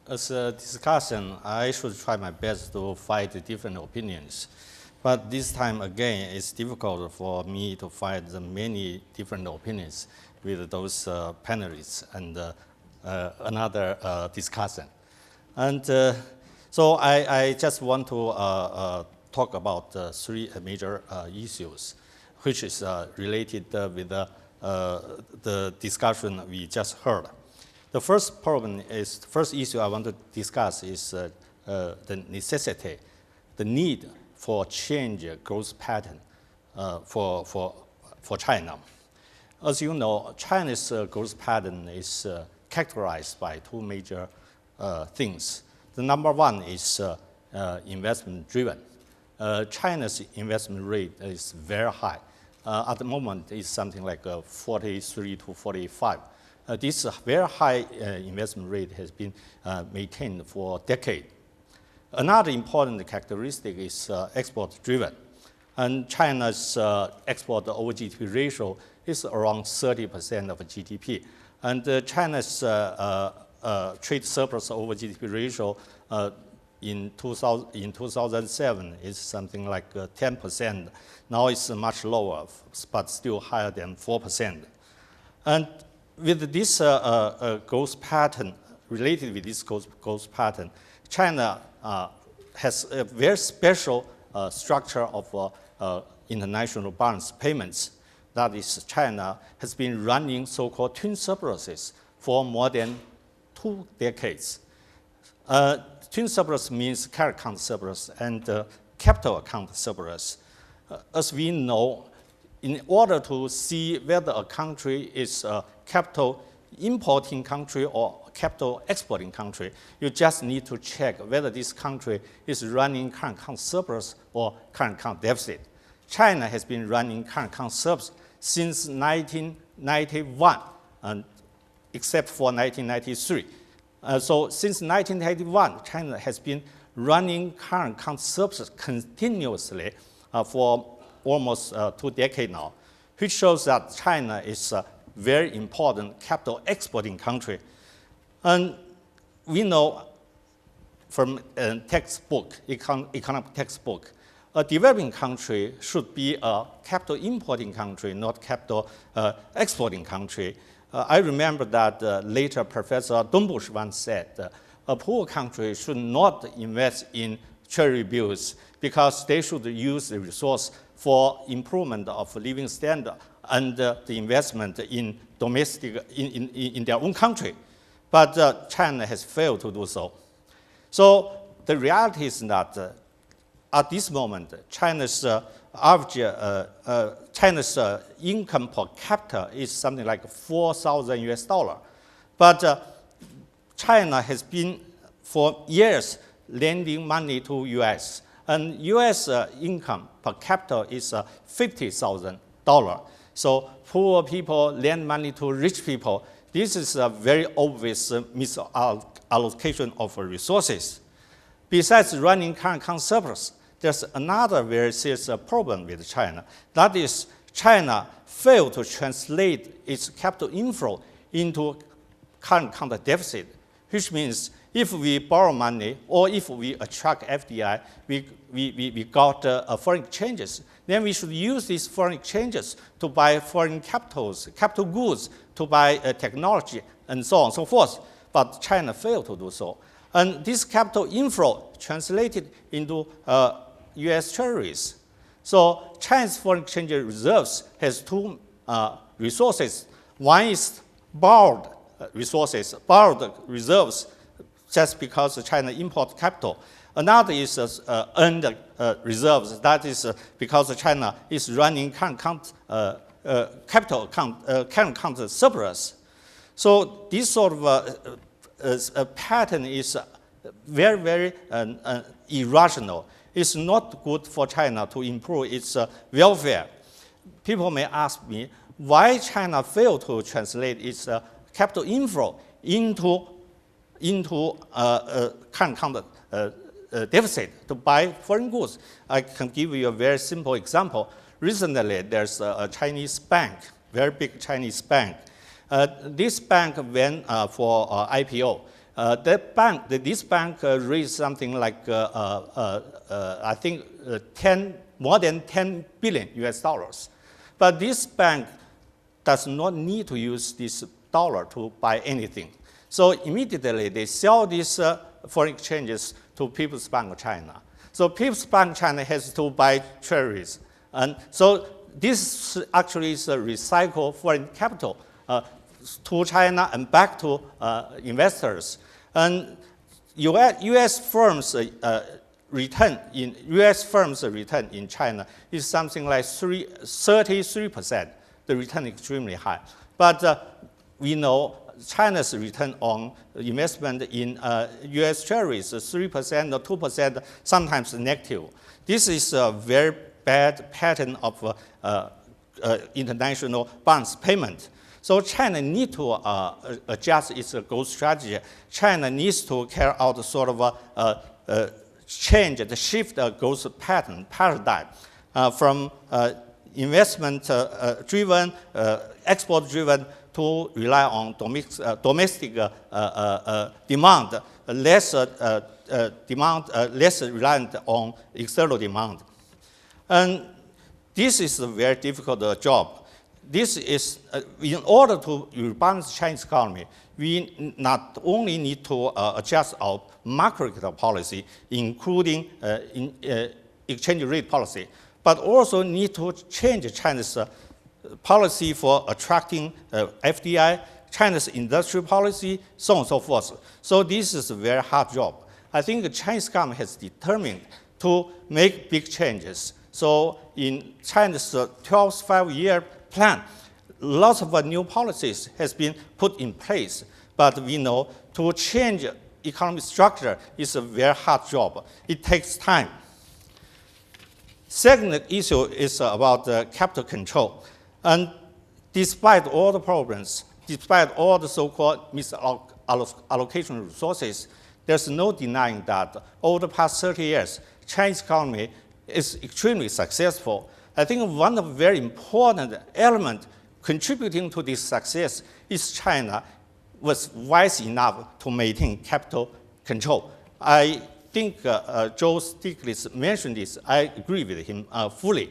as a discussion, I should try my best to fight different opinions. But this time, again, it's difficult for me to find the many different opinions with those panelists and another discussion. And so I just want to talk about three major issues, which is related with the discussion we just heard. The first problem is, the first issue I want to discuss is the necessity, the need for change growth pattern for China. As you know, China's growth pattern is characterized by two major things. The number one is investment driven. China's investment rate is very high. At the moment, it's something like 43 to 45. This very high investment rate has been maintained for decades. Another important characteristic is export-driven. And China's export over GDP ratio is around 30% of GDP. And China's trade surplus over GDP ratio in 2007 is something like 10%. Now it's much lower, but still higher than 4%. And with this growth pattern, related with this growth pattern, China has a very special structure of international balance payments. That is, China has been running so-called twin surpluses for more than 2 decades. Twin surplus means current account surplus and capital account surplus. As we know, in order to see whether a country is a capital importing country or capital exporting country, you just need to check whether this country is running current account surplus or current account deficit. China has been running current account surplus since 1991, except for 1993. So since 1991, China has been running current account surplus continuously for almost 2 decades now, which shows that China is a very important capital exporting country. And we know from a textbook, economic textbook, a developing country should be a capital importing country, not capital exporting country. I remember that later Professor Dombush once said, a poor country should not invest in treasury bills because they should use the resource for improvement of living standard and the investment in domestic, in their own country. But China has failed to do so. So the reality is that at this moment, China's average, China's income per capita is something like 4,000 US dollar. But China has been for years lending money to US. And US income per capita is $50,000. So poor people lend money to rich people. This is a very obvious misallocation of resources. Besides running current account surplus, there's another very serious problem with China. That is, China failed to translate its capital inflow into current account deficit, which means if we borrow money or if we attract FDI, we got foreign exchanges, then we should use these foreign exchanges to buy foreign capitals, capital goods, to buy technology, and so on and so forth. But China failed to do so. And this capital inflow translated into US treasuries. So China's foreign exchange reserves has two resources. One is borrowed resources, borrowed reserves, just because China imports capital. Another is earned reserves. That is because China is running current account, capital account, current account surplus. So this sort of pattern is very, very irrational. It's not good for China to improve its welfare. People may ask me why China failed to translate its capital inflow into current account deficit to buy foreign goods. I can give you a very simple example. Recently, there's a Chinese bank, very big Chinese bank. This bank went for IPO. This bank raised something like, I think, more than 10 billion US dollars. But this bank does not need to use this dollar to buy anything. So immediately they sell these foreign exchanges to People's Bank of China. So People's Bank of China has to buy treasuries. And so this actually is a recycled foreign capital to China and back to investors. And U.S. firms' return in China is something like 33%. The return is extremely high. But we know China's return on investment in U.S. treasuries is 3% or 2%, sometimes negative. This is a very bad pattern of international bonds payment. So China needs to adjust its growth strategy. China needs to carry out sort of change, the shift growth paradigm from investment-driven, export-driven to rely on domestic demand, less reliant on external demand. And this is a very difficult job. This is, in order to rebalance the Chinese economy, we not only need to adjust our macroeconomic policy, including exchange rate policy, but also need to change China's policy for attracting FDI, China's industrial policy, so on and so forth. So this is a very hard job. I think the Chinese government has determined to make big changes. So in China's 12th five-year plan, lots of new policies has been put in place. But we know to change economic structure is a very hard job. It takes time. Second issue is about capital control. And despite all the problems, despite all the so-called misallocation of resources, there's no denying that over the past 30 years, Chinese economy is extremely successful. I think one of the very important elements contributing to this success is China was wise enough to maintain capital control. I think Joe Stiglitz mentioned this. I agree with him fully.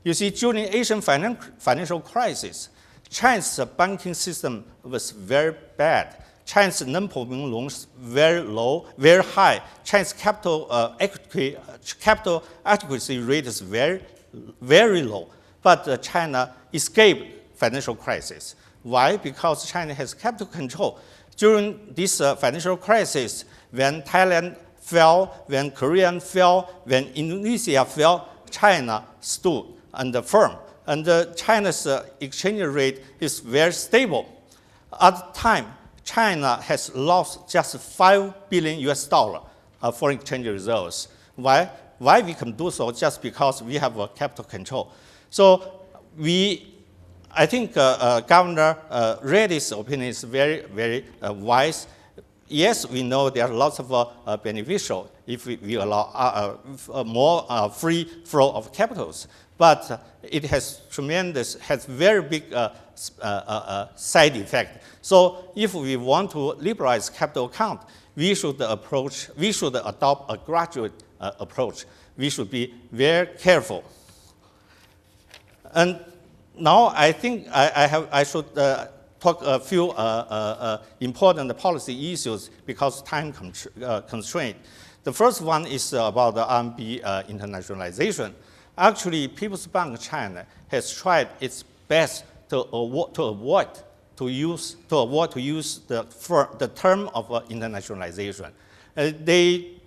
You see, during Asian financial crisis, China's banking system was very bad. China's non-performing loans very low, very high. China's capital adequacy rate is very, very low. But China escaped financial crisis. Why? Because China has capital control. During this financial crisis, when Thailand fell, when Korea fell, when Indonesia fell, China stood and firm. And China's exchange rate is very stable. At the time, China has lost just 5 billion US dollar foreign exchange reserves. Why? Why we can do so? Just because we have capital control. So I think Governor Reddy's opinion is very, very wise. Yes, we know there are lots of beneficial if we allow more free flow of capitals, but it has very big side effect. So if we want to liberalize capital account, we should adopt a graduate approach. We should be very careful. And now I think I should talk a few important policy issues because time constraint. The first one is about the RMB internationalization. Actually, People's Bank of China has tried its best to avoid to use the term of internationalization. They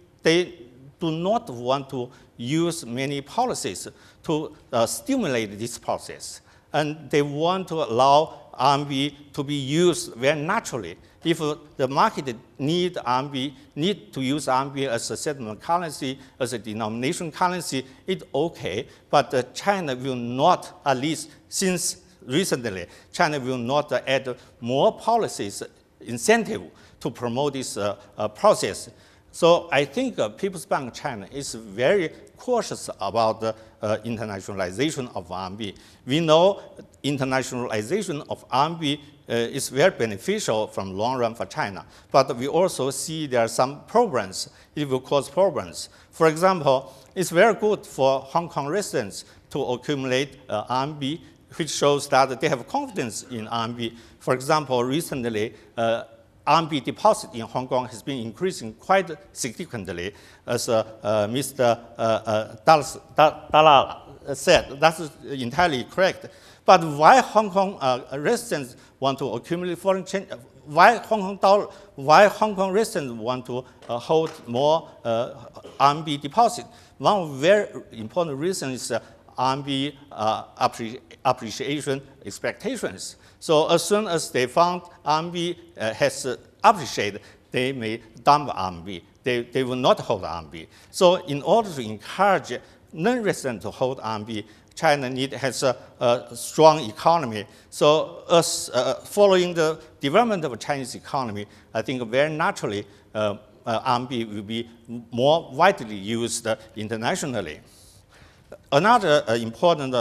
do not want to use many policies to stimulate this process. And they want to allow RMB to be used very naturally. If the market need to use RMB as a settlement currency, as a denomination currency, it's okay. But China will not, at least since recently, China will not add more policies, incentive to promote this process. So I think People's Bank of China is very cautious about the internationalization of RMB. We know internationalization of RMB is very beneficial from long run for China, but we also see there are some problems. It will cause problems. For example, it's very good for Hong Kong residents to accumulate RMB, which shows that they have confidence in RMB. For example, recently, RMB deposit in Hong Kong has been increasing quite significantly, as Mr. Dalal said. That's entirely correct. But why Hong Kong residents want to accumulate foreign exchange? Why Hong Kong residents want to hold more RMB deposit? One very important reason is RMB appreciation expectations. So as soon as they found RMB has appreciated, they may dump RMB. They will not hold RMB. So in order to encourage non-residents to hold RMB, China has a strong economy. So as following the development of the Chinese economy, I think very naturally RMB will be more widely used internationally. Another important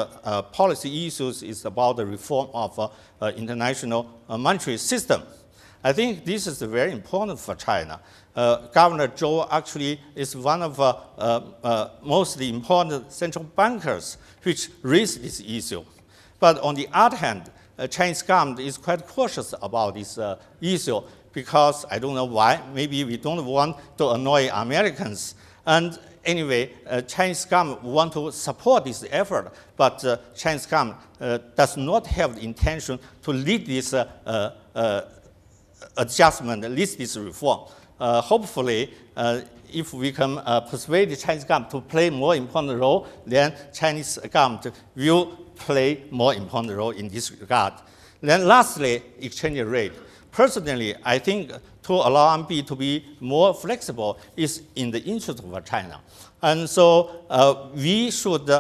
policy issue is about the reform of international monetary system. I think this is very important for China. Governor Zhou actually is one of most important central bankers which raised this issue. But on the other hand, Chinese government is quite cautious about this issue because I don't know why. Maybe we don't want to annoy Americans. And anyway, Chinese government want to support this effort, but Chinese government does not have the intention to lead this adjustment, lead this reform. Hopefully, if we can persuade the Chinese government to play more important role, then Chinese government will play more important role in this regard. Then lastly, exchange rate. Personally, I think to allow RMB to be more flexible is in the interest of China. And so we should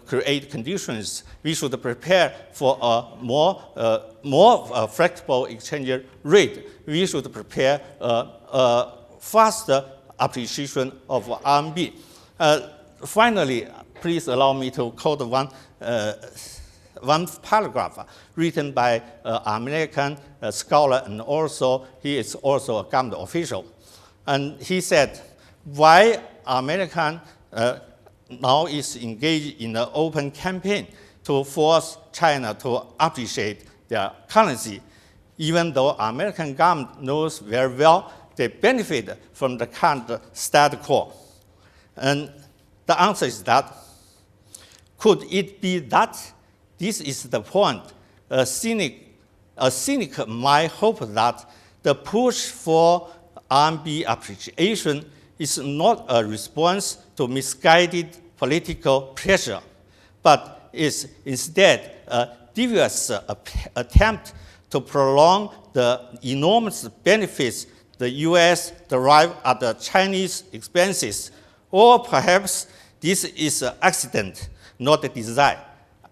create conditions. We should prepare for a more flexible exchange rate. We should prepare a faster appreciation of RMB. Finally, please allow me to quote one paragraph written by an American scholar, and also he is also a government official. And he said, why American now is engaged in an open campaign to force China to appreciate their currency, even though American government knows very well they benefit from the current status quo. And the answer is that, could it be that this is the point? A cynic might hope that the push for RMB appreciation is not a response to misguided political pressure, but is instead a devious attempt to prolong the enormous benefits the U.S. derive at the Chinese expenses. Or perhaps this is an accident, not a design.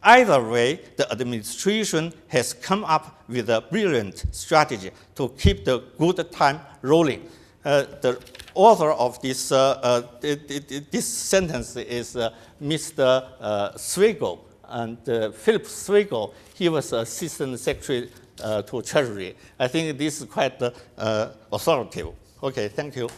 Either way, the administration has come up with a brilliant strategy to keep the good time rolling. The author of this, this sentence is Mr. Swigel, and Philip Swigel. He was Assistant Secretary to Treasury. I think this is quite authoritative. Okay, thank you.